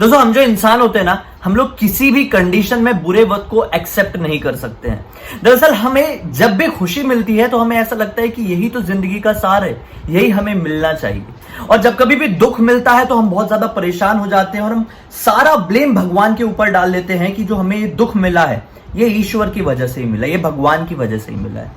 दोस्तों, हम जो इंसान होते हैं ना, हम लोग किसी भी कंडीशन में बुरे वक्त को एक्सेप्ट नहीं कर सकते हैं। दरअसल हमें जब भी खुशी मिलती है तो हमें ऐसा लगता है कि यही तो जिंदगी का सार है, यही हमें मिलना चाहिए। और जब कभी भी दुख मिलता है तो हम बहुत ज्यादा परेशान हो जाते हैं और हम सारा ब्लेम भगवान के ऊपर डाल देते हैं कि जो हमें ये दुख मिला है ये ईश्वर की वजह से ही मिला, ये भगवान की वजह से ही मिला है।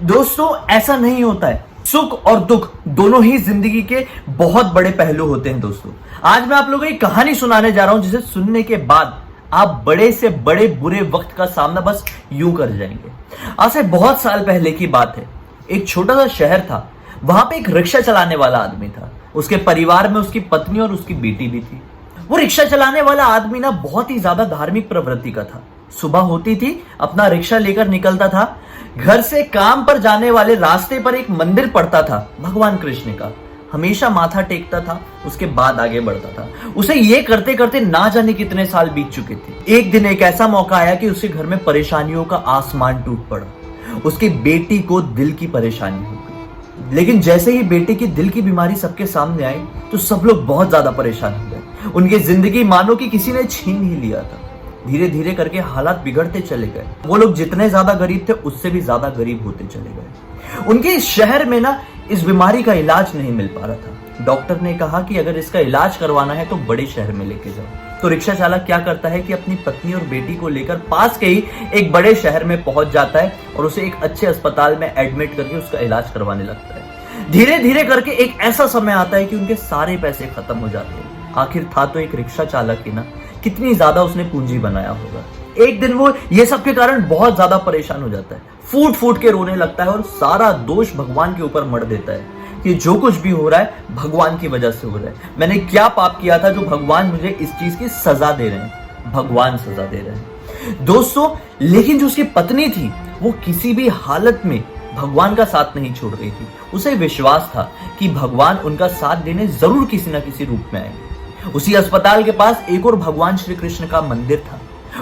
दोस्तों, ऐसा नहीं होता है। सुख और दुख दोनों ही जिंदगी के बहुत बड़े पहलू होते हैं। दोस्तों, आज मैं आप लोगों को एक कहानी सुनाने जा रहा हूं जिसे सुनने के बाद आप बड़े से बड़े बुरे वक्त का सामना बस यूं कर जाएंगे। आज से बहुत साल पहले की बात है। एक छोटा सा शहर था। वहां पे एक रिक्शा चलाने वाला आदमी था। उसके परिवार में उसकी पत्नी और उसकी बेटी भी थी। वो रिक्शा चलाने वाला आदमी ना बहुत ही ज्यादा धार्मिक प्रवृत्ति का था। सुबह होती थी, अपना रिक्शा लेकर निकलता था। घर से काम पर जाने वाले रास्ते पर एक मंदिर पड़ता था भगवान कृष्ण का। हमेशा माथा टेकता था, उसके बाद आगे बढ़ता था। उसे ये करते करते ना जाने कितने साल बीत चुके थे। एक दिन एक ऐसा मौका आया कि उसके घर में परेशानियों का आसमान टूट पड़ा। उसकी बेटी को दिल की परेशानी हो गई। लेकिन जैसे ही बेटी की दिल की बीमारी सबके सामने आई तो सब लोग बहुत ज्यादा परेशान हो गए। उनकी जिंदगी मानो कि किसी ने छीन ही लिया था। धीरे धीरे करके हालात बिगड़ते चले गए। वो लोग जितने ज्यादा गरीब थे उससे भी ज्यादा गरीब होते चले गए। उनके इस शहर में ना इस बीमारी का इलाज नहीं मिल पा रहा था। डॉक्टर ने कहा कि अगर इसका इलाज करवाना है तो बड़े शहर में लेके जाओ। तो रिक्शा चालक क्या करता है कि अपनी पत्नी और बेटी को लेकर पास के ही एक बड़े शहर में पहुंच जाता है और उसे एक अच्छे अस्पताल में एडमिट करके उसका इलाज करवाने लगता है। धीरे धीरे करके एक ऐसा समय आता है कि उनके सारे पैसे खत्म हो जाते हैं। आखिर था तो एक रिक्शा चालक ही ना, कितनी ज्यादा उसने पूंजी बनाया होगा। एक दिन वो ये सब के कारण बहुत ज्यादा परेशान हो जाता है। फूट फूट के रोने लगता है और सारा दोष भगवान के ऊपर मढ़ देता है कि जो कुछ भी हो रहा है भगवान की वजह से हो रहा है। मैंने क्या पाप किया था जो भगवान मुझे इस चीज की सजा दे रहे हैं। भगवान सजा दे रहे हैं। दोस्तों, लेकिन जो उसकी पत्नी थी वो किसी भी हालत में भगवान का साथ नहीं छोड़ रही थी। उसे विश्वास था कि भगवान उनका साथ देने जरूर किसी ना किसी रूप में आएंगे। उसी अस्पताल के पास एक और भगवान श्री कृष्ण का मंदिर था।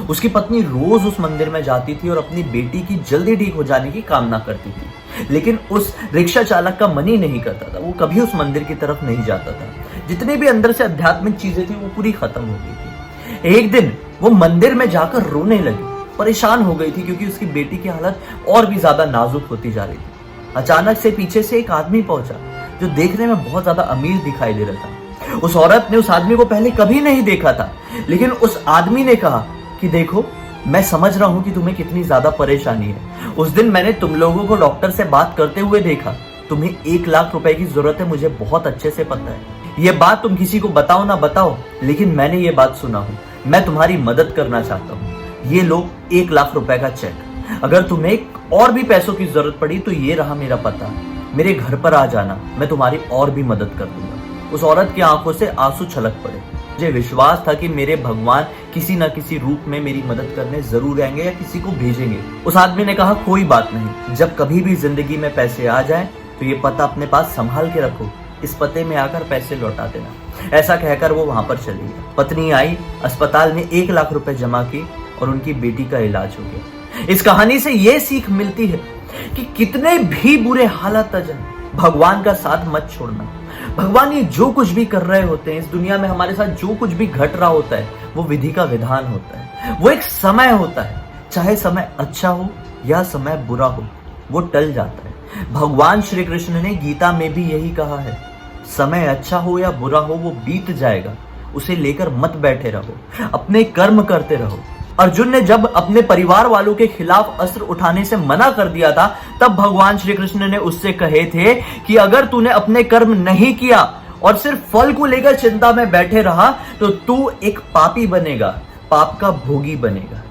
उसकी पत्नी रोज उस मंदिर में जाती थी और अपनी बेटी की जल्दी ठीक हो जाने की कामना करती थी। लेकिन उस रिक्शा चालक का मन ही नहीं करता था। वो कभी उस मंदिर की तरफ नहीं जाता था। जितने भी अंदर से आध्यात्मिक चीजें थी वो पूरी खत्म हो गई थी। एक दिन वो मंदिर में जाकर रोने लगी, परेशान हो गई थी क्योंकि उसकी बेटी की हालत और भी ज्यादा नाजुक होती जा रही थी। अचानक से पीछे से एक आदमी पहुंचा जो देखने में बहुत ज्यादा अमीर दिखाई दे रहा था। उस औरत ने उस आदमी को पहले कभी नहीं देखा था, लेकिन उस आदमी ने कहा कि देखो, मैं समझ रहा हूं कि तुम्हें कितनी ज्यादा परेशानी है। उस दिन मैंने तुम लोगों को डॉक्टर से बात करते हुए देखा। तुम्हें 1 लाख रुपए की जरूरत है, मुझे बहुत अच्छे से पता है। ये बात तुम किसी को बताओ ना बताओ, लेकिन मैंने ये बात सुना हूं। मैं तुम्हारी मदद करना चाहता हूं। ये लो 1 लाख रुपए का चेक। अगर तुम्हें और भी पैसों की जरूरत पड़ी तो ये रहा मेरा पता। मेरे घर पर आ जाना, मैं तुम्हारी और भी मदद कर दूंगा। उस औरत की आंखों से आंसू छलक पड़े। मुझे विश्वास था कि मेरे भगवान किसी न किसी रूप में मेरी मदद करने जरूर आएंगे या किसी को भेजेंगे। उस आदमी ने कहा, कोई बात नहीं, जब कभी भी जिंदगी में पैसे आ जाए तो ये पता अपने पास संभाल के रखो। इस पते में आकर पैसे लौटा देना। ऐसा कहकर वो वहां पर चली गई। पत्नी आई, अस्पताल में 1 लाख रुपए जमा की और उनकी बेटी का इलाज हो गया। इस कहानी से ये सीख मिलती है कि कितने भी बुरे हालात आ जाए, भगवान का साथ मत छोड़ना। भगवान ये जो कुछ भी कर रहे होते हैं इस दुनिया में, हमारे साथ जो कुछ भी घट रहा होता है वो विधि का विधान होता है। वो एक समय होता है, चाहे समय अच्छा हो या समय बुरा हो, वो टल जाता है। भगवान श्री कृष्ण ने गीता में भी यही कहा है, समय अच्छा हो या बुरा हो वो बीत जाएगा, उसे लेकर मत बैठे रहो, अपने कर्म करते रहो। अर्जुन ने जब अपने परिवार वालों के खिलाफ अस्त्र उठाने से मना कर दिया था, तब भगवान श्री कृष्ण ने उससे कहे थे कि अगर तूने अपने कर्म नहीं किया और सिर्फ फल को लेकर चिंता में बैठे रहा तो तू एक पापी बनेगा, पाप का भोगी बनेगा।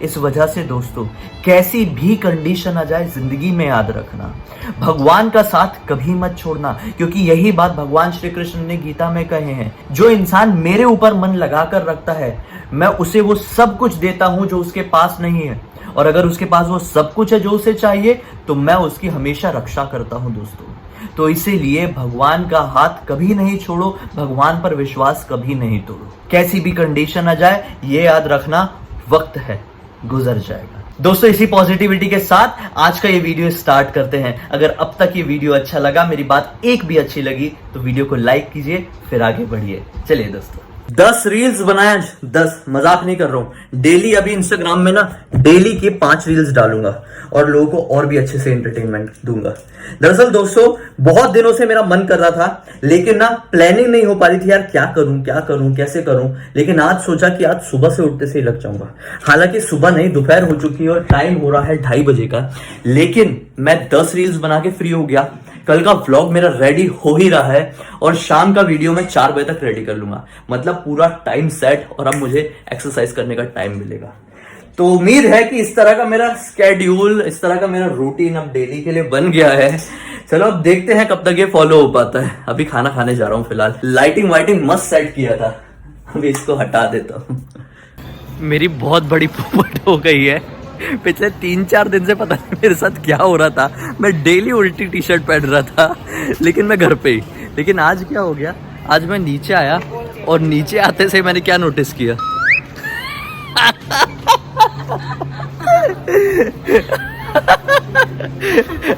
इस वजह से दोस्तों, कैसी भी कंडीशन आ जाए जिंदगी में याद रखना, भगवान का साथ कभी मत छोड़ना, क्योंकि यही बात भगवान श्री कृष्ण ने गीता में कहे हैं। जो इंसान मेरे ऊपर मन लगाकर रखता है, मैं उसे वो सब कुछ देता हूं जो उसके पास नहीं है, और अगर उसके पास वो सब कुछ है जो उसे चाहिए तो मैं उसकी हमेशा रक्षा करता हूं दोस्तों। तो इसीलिए भगवान का हाथ कभी नहीं छोड़ो, भगवान पर विश्वास कभी नहीं तोड़ो। कैसी भी कंडीशन आ जाए ये याद रखना, वक्त है, गुजर जाएगा। दोस्तों, इसी पॉजिटिविटी के साथ आज का ये वीडियो स्टार्ट करते हैं। अगर अब तक ये वीडियो अच्छा लगा, मेरी बात एक भी अच्छी लगी तो वीडियो को लाइक कीजिए, फिर आगे बढ़िए। चलिए दोस्तों। 10 रील्स बनाया, 10, मजाक नहीं कर रहा हूं। डेली अभी इंस्टाग्राम में ना डेली के 5 रील्स डालूंगा और लोगों को और भी अच्छे से एंटरटेनमेंट दूंगा। दरअसल दोस्तों बहुत दिनों से मेरा मन कर रहा था, लेकिन ना प्लानिंग नहीं हो पा रही थी यार, क्या करूं कैसे करूं। लेकिन आज सोचा कि आज सुबह से उठते से ही लग जाऊंगा। हालांकि सुबह नहीं, दोपहर हो चुकी है और टाइम हो रहा है 2:30 बजे का, लेकिन मैं 10 रील्स बना के फ्री हो गया। कल का व्लॉग मेरा रेडी हो ही रहा है और शाम का वीडियो मैं 4 बजे तक रेडी कर लूंगा। मतलब पूरा टाइम सेट, और अब मुझे एक्सरसाइज करने का टाइम मिलेगा। तो उम्मीद है कि इस तरह का मेरा स्केड्यूल, इस तरह का मेरा रूटीन अब डेली के लिए बन गया है। चलो अब देखते हैं कब तक ये फॉलो हो पाता है। अभी खाना खाने जा रहा हूँ फिलहाल। लाइटिंग वाइटिंग मस्त सेट किया था, अभी इसको हटा देता हूँ। मेरी बहुत बड़ी पोपट हो गई है। पिछले 3-4 दिन से पता नहीं मेरे साथ क्या हो रहा था। मैं डेली उल्टी टी शर्ट पहन रहा था, लेकिन मैं घर पे ही। लेकिन आज क्या हो गया, आज मैं नीचे आया और नीचे आते से मैंने क्या नोटिस किया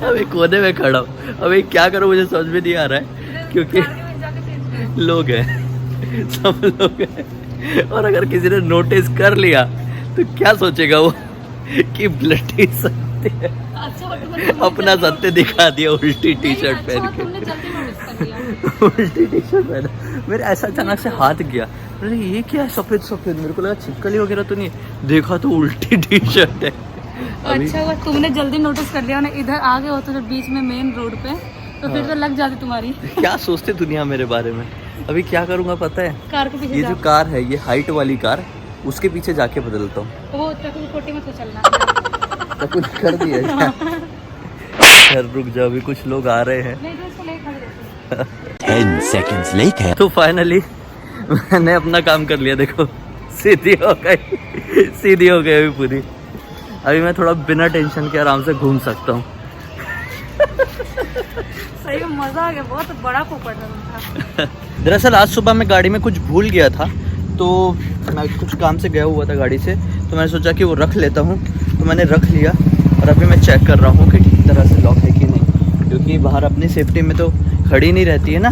अभी कोने में खड़ा हूँ। अभी क्या करूँ मुझे समझ में नहीं आ रहा है, क्योंकि लोग हैं, सब लोग हैं, और अगर किसी ने नोटिस कर लिया तो क्या सोचेगा वो कि ब्लडी सत्य है। अपना सत्य दिखा दिया उल्टी टी शर्ट पहन के। उल्टी टी शर्ट पहना, मेरे ऐसा अचानक से हाथ गया, अरे ये क्या है सफेद सफेद, मेरे को लगा छिपकली वगैरह तो नहीं, देखा तो उल्टी टी शर्ट है। अच्छा हुआ तुमने जल्दी नोटिस कर लिया ना, इधर आ गए होते तो बीच में मेन रोड पे, तो फिर तो लग जाती तुम्हारी। क्या सोचते दुनिया मेरे बारे में। अभी क्या करूंगा पता है, कार के पीछे ये जो कार है, ये हाइट वाली कार, उसके पीछे जाके बदलता हूँ। वो कोटी में तो चलना तो कुछ कर दिया क्या? खैर रुक जाओ, अभी कुछ लोग आ रहे हैं। नहीं तो इसको ले खड़े रहते 10 seconds later. तो फाइनली मैंने अपना काम कर लिया, देखो सीधी हो गई, सीधी हो गई अभी पूरी। अभी मैं थोड़ा बिना टेंशन के आराम से घूम सकता हूँ। सही में मजा आ गया, बहुत बड़ा पोपट था। दरअसल आज सुबह मैं गाड़ी में कुछ भूल गया था, तो मैं कुछ काम से गया हुआ था गाड़ी से, तो मैंने सोचा कि वो रख लेता हूँ, तो मैंने रख लिया। और अभी मैं चेक कर रहा हूँ कि ठीक तरह से लॉक है कि नहीं, क्योंकि बाहर अपनी सेफ्टी में तो खड़ी नहीं रहती है ना,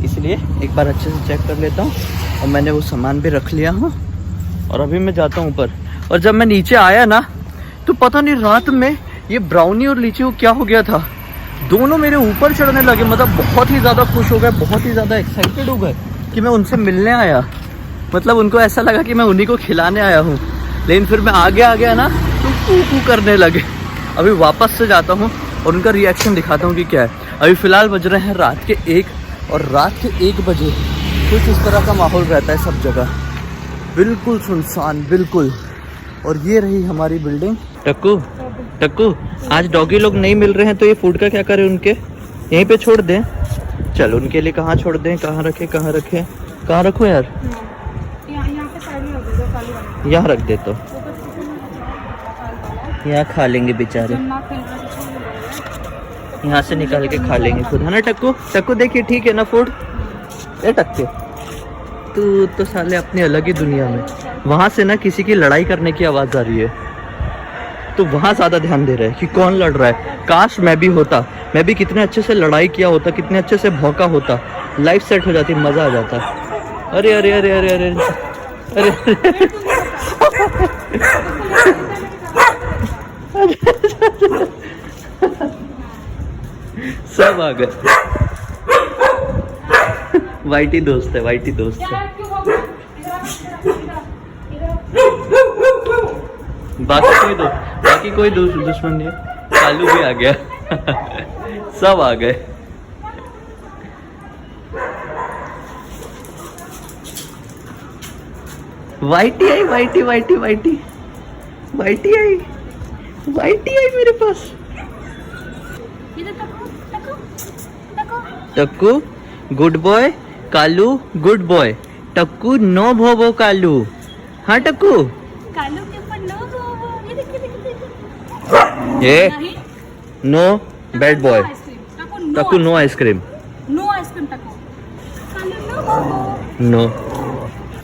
इसलिए एक बार अच्छे से चेक कर लेता हूँ। और मैंने वो सामान भी रख लिया हूँ और अभी मैं जाता हूँ ऊपर। और जब मैं नीचे आया ना, तो पता नहीं रात में ये ब्राउनी और लीची को क्या हो गया था, दोनों मेरे ऊपर चढ़ने लगे। मतलब बहुत ही ज़्यादा खुश हो गए, बहुत ही ज़्यादा एक्साइटेड हो गए कि मैं उनसे मिलने आया। मतलब उनको ऐसा लगा कि मैं उन्हीं को खिलाने आया हूँ। लेकिन फिर मैं आगे आ गया ना, तो कू करने लगे। अभी वापस से जाता हूँ और उनका रिएक्शन दिखाता हूँ कि क्या है। अभी फ़िलहाल बज रहे हैं रात के 1, और रात के 1 बजे कुछ इस तरह का माहौल रहता है सब जगह, बिल्कुल सुनसान, बिल्कुल। और ये रही हमारी बिल्डिंग। टक्कू आज डॉगी लोग नहीं मिल रहे हैं, तो ये फूड का क्या करें, उनके यहीं पे छोड़ दें? चलो उनके लिए कहाँ छोड़ दें, कहाँ रखें, कहाँ रखूँ यार? यहाँ रख दे, तो यहाँ खा लेंगे बेचारे, यहाँ से निकाल के खा लेंगे खुद, है ना टक्कू? देखिए ठीक है ना फूड? ए टक्के, तू तो साले अपनी अलग ही दुनिया में। वहां से ना किसी की लड़ाई करने की आवाज आ रही है, तो वहां ज्यादा ध्यान दे रहा है कि कौन लड़ रहा है। काश मैं भी होता, मैं भी कितने अच्छे से लड़ाई किया होता, कितने अच्छे से भौंका होता, लाइफ सेट हो जाती, मजा आ जाता। अरे अरे अरे अरे अरे अरे सब आ गए। वाइटी दोस्त है, वाइटी दोस्त है। बाकी कोई दुश्मन नहीं है। कालू भी आ गया। सब आ गए। वाइटी आई, वाइटी आई मेरे पास। Takku good boy, Kalu good boy, Takku no भोबो कालू। हाँ टक्कू, कालू के ऊपर नो भोबो, ये देख ये no bad boy. Takku no ice cream, no ice cream Takku, Kalu no भोबो। नो।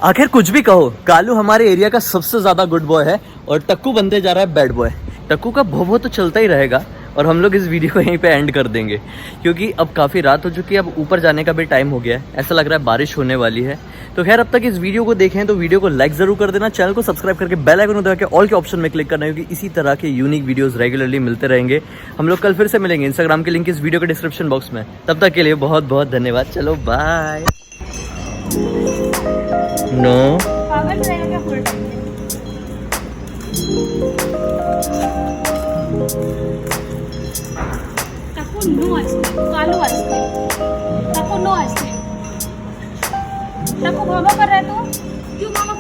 आखिर कुछ भी कहो, कालू हमारे एरिया का सबसे ज्यादा गुड बॉय है और टक्कू बनते जा रहा है बैड बॉय। टक्कू का भोभो तो चलता ही रहेगा, और हम लोग इस वीडियो को यहीं पे एंड कर देंगे, क्योंकि अब काफ़ी रात हो चुकी है, अब ऊपर जाने का भी टाइम हो गया है, ऐसा लग रहा है बारिश होने वाली है। तो खैर अब तक इस वीडियो को देखें तो वीडियो को लाइक ज़रूर कर देना, चैनल को सब्सक्राइब करके बेल आइकन दबा के ऑल के ऑप्शन में क्लिक करना, क्योंकि इसी तरह के यूनिक वीडियोज़ रेगुलरली मिलते रहेंगे। हम लोग कल फिर से मिलेंगे, इंस्टाग्राम की लिंक इस वीडियो के डिस्क्रिप्शन बॉक्स में। तब तक के लिए बहुत बहुत धन्यवाद, चलो बाय। नो पागल रहेगा क्या फुल टाइम में? काकू नो आइसक्रीम, कालू आइसक्रीम, काकू नो आइसक्रीम। काकू मामा कर रहा है तो क्यों मामा